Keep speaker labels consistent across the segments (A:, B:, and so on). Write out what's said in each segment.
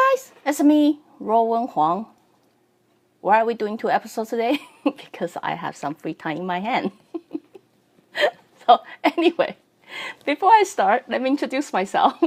A: guys, it's me, Ruowen Huang. Why are we doing 2 episodes today? Because I have some free time in my hand. So anyway, before I start, let me introduce myself.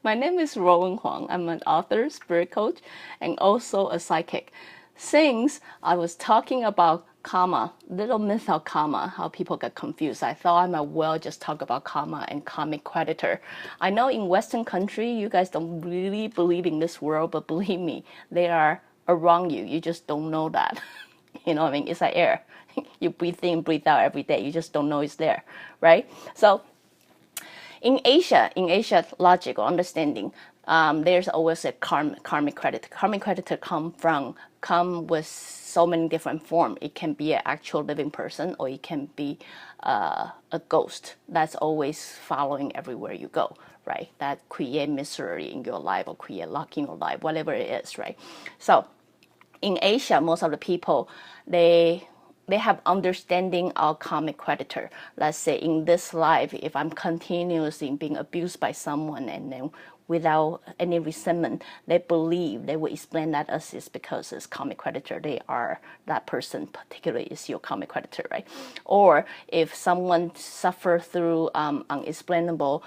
A: My name is Ruowen Huang. I'm an author, spirit coach, and also a psychic. Since I was talking about karma, little myth of karma, how people get confused, I thought I might well just talk about karma and karmic creditor. I know in Western country, you guys don't really believe in this world, but believe me, they are around you. You just don't know that. You know what I mean? It's like air. You breathe in, breathe out every day. You just don't know it's there, right? So in Asia, logic or understanding, there's always a karmic creditor. Karmic creditor come with so many different forms. It can be an actual living person, or it can be a ghost that's always following everywhere you go, right? That create misery in your life or create luck in your life, whatever it is, right? So in Asia, most of the people, they have understanding of karmic creditor. Let's say in this life, if I'm continuously being abused by someone and then without any resentment, they believe, they will explain that as is because it's karmic creditor. They are, that person particularly is your karmic creditor, right? Or if someone suffer through unexplainable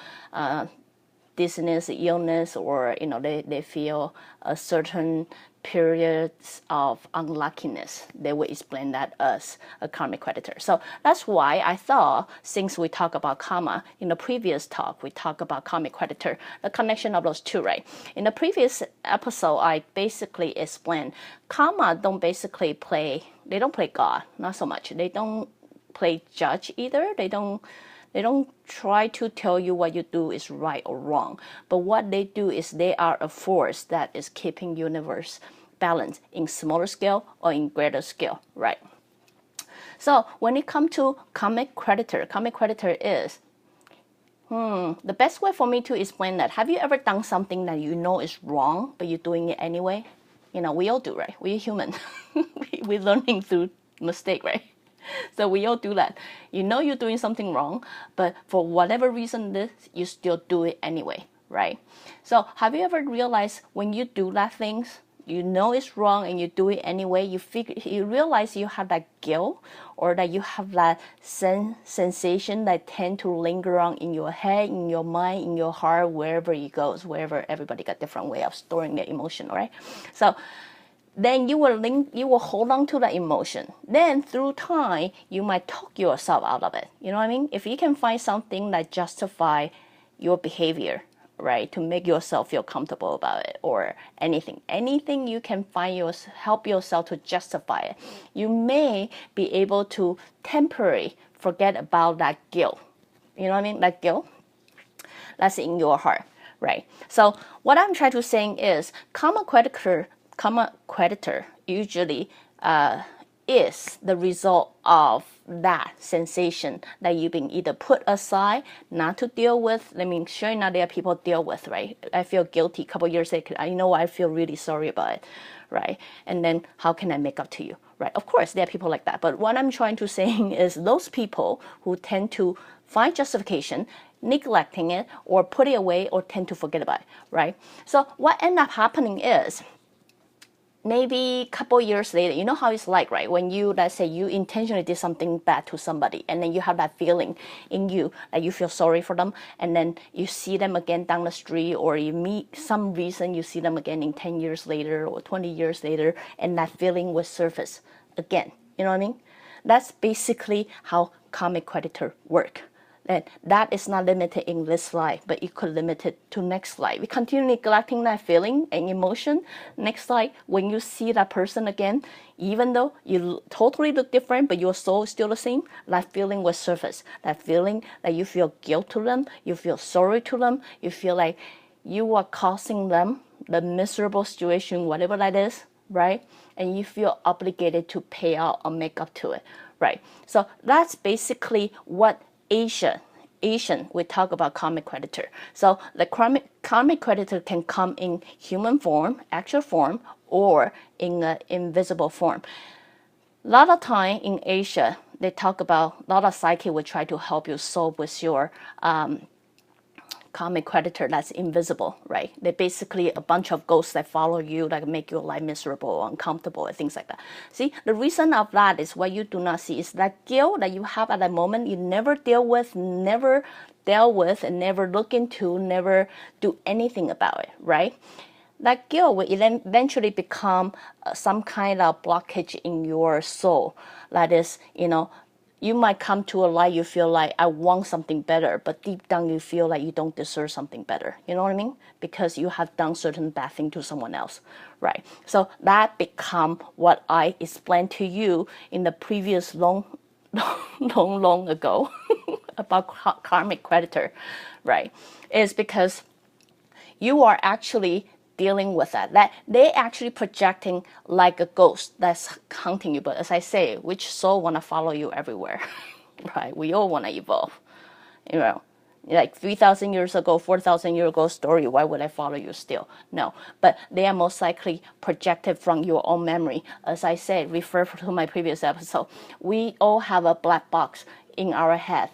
A: dizziness, illness, or they feel a certain periods of unluckiness, they will explain that as a karmic creditor. So that's why I thought, since we talk about karma in the previous talk, we talk about karmic creditor, the connection of those two, right? In the previous episode, I basically explained karma they don't play God, not so much. They don't play judge either. They don't try to tell you what you do is right or wrong. But what they do is they are a force that is keeping universe balanced in smaller scale or in greater scale, right? So when it comes to karmic creditor is, the best way for me to explain that, have you ever done something that you know is wrong, but you're doing it anyway? We all do, right? We're human. We're learning through mistake, right? So we all do that. You know you're doing something wrong, but for whatever reason, you still do it anyway, right? So have you ever realized when you do that things, you know it's wrong and you do it anyway, you realize you have that guilt, or that you have that sensation that tend to linger on in your head, in your mind, in your heart, wherever it goes, wherever everybody got different way of storing their emotion, right? So then you will hold on to that emotion. Then through time, you might talk yourself out of it. You know what I mean? If you can find something that justify your behavior, right, to make yourself feel comfortable about it, or anything you can find help yourself to justify it, you may be able to temporarily forget about that guilt. You know what I mean? That guilt that's in your heart, right? So what I'm trying to say is, karmic creditor usually is the result of that sensation that you've been either put aside, not to deal with. I mean, sure enough, there are people deal with, right? I feel guilty a couple of years later. I feel really sorry about it, right? And then how can I make up to you, right? Of course, there are people like that. But what I'm trying to say is those people who tend to find justification, neglecting it, or put it away, or tend to forget about it, right? So what ends up happening is, maybe a couple years later, you know how it's like, right? When let's say you intentionally did something bad to somebody, and then you have that feeling in you that you feel sorry for them, and then you see them again down the street, or you meet some reason you see them again in 10 years later or 20 years later, and that feeling will surface again. You know what I mean? That's basically how karmic creditor work. And that is not limited in this life, but it could limit it to next life. We continue neglecting that feeling and emotion. Next life, when you see that person again, even though you totally look different, but your soul is still the same, that feeling will surface. That feeling that you feel guilt to them, you feel sorry to them, you feel like you are causing them the miserable situation, whatever that is, right? And you feel obligated to pay out or make up to it, right? So that's basically what Asian, we talk about karmic creditor. So the karmic creditor can come in human form, actual form, or in an invisible form. A lot of time in Asia, they talk about, a lot of psyche will try to help you solve with your karmic creditor that's invisible, right? They're basically a bunch of ghosts that follow you, like make your life miserable, uncomfortable, and things like that. See, the reason of that is what you do not see is that guilt that you have at that moment, you never deal with, never dealt with, and never look into, never do anything about it, right? That guilt will eventually become some kind of blockage in your soul. That is, you might come to a light, you feel like, I want something better, but deep down you feel like you don't deserve something better. You know what I mean? Because you have done certain bad thing to someone else, right? So that become what I explained to you in the previous long ago about karmic creditor, right? Is because you are actually dealing with that they actually projecting like a ghost that's hunting you. But as I say, which soul want to follow you everywhere? Right? We all want to evolve, like 3,000 years ago, 4,000 years ago story. Why would I follow you still? No, but they are most likely projected from your own memory. As I said, refer to my previous episode, we all have a black box in our head,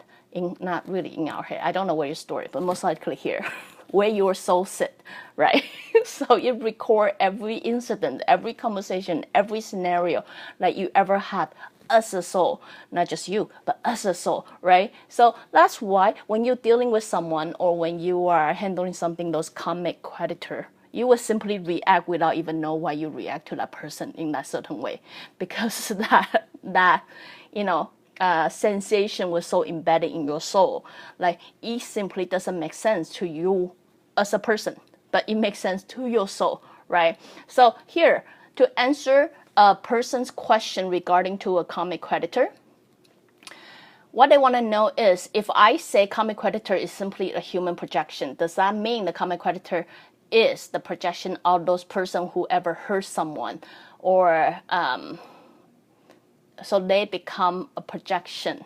A: not really in our head, I don't know where you store it, but most likely here where your soul sit, right? So you record every incident, every conversation, every scenario that you ever had as a soul, not just you, but as a soul, right? So that's why when you're dealing with someone or when you are handling something, those karmic creditor, you will simply react without even know why you react to that person in that certain way, because that sensation was so embedded in your soul. Like, it simply doesn't make sense to you as a person, but it makes sense to your soul, right? So here, to answer a person's question regarding to a karmic creditor, what they want to know is, if I say karmic creditor is simply a human projection, does that mean the karmic creditor is the projection of those person who ever hurt someone, or so they become a projection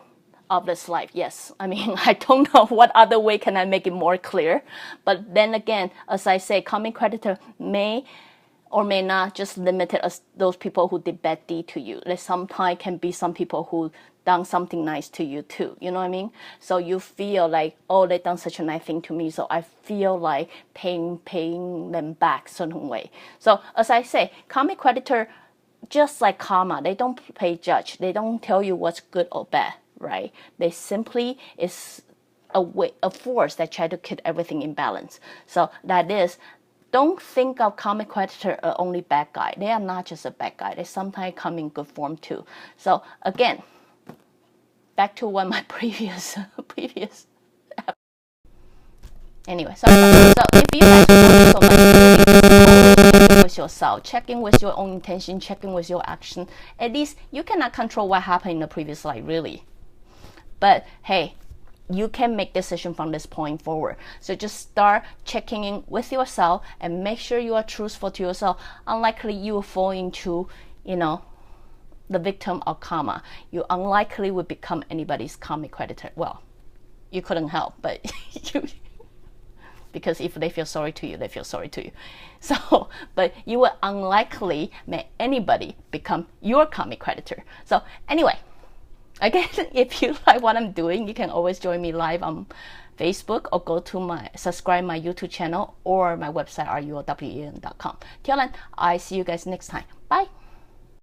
A: of this life? Yes. I mean, I don't know what other way can I make it more clear. But then again, as I say, karmic creditor may or may not just limit it as those people who did bad deed to you. Like, sometimes can be some people who done something nice to you too. You know what I mean? So you feel like, oh, they done such a nice thing to me, so I feel like paying them back certain way. So as I say, karmic creditor, just like karma, they don't play judge. They don't tell you what's good or bad, right? They simply is a force that try to keep everything in balance. So that is, don't think of karmic creditor as only bad guy. They are not just a bad guy. They sometimes come in good form too. So again, back to what my previous anyway, sorry about that. So if you guys want so much, always check in with yourself, check in with your own intention, check in with your action. At least you cannot control what happened in the previous life, really. But hey, you can make decision from this point forward. So just start checking in with yourself and make sure you are truthful to yourself. Unlikely you will fall into, the victim of karma. You unlikely would become anybody's karmic creditor. Well, you couldn't help, but because if they feel sorry to you, they feel sorry to you. So, but you will unlikely make anybody become your karmic creditor. So anyway, again, if you like what I'm doing, you can always join me live on Facebook or go to subscribe my YouTube channel or my website, ruowenhuang.com. Till then, I see you guys next time. Bye.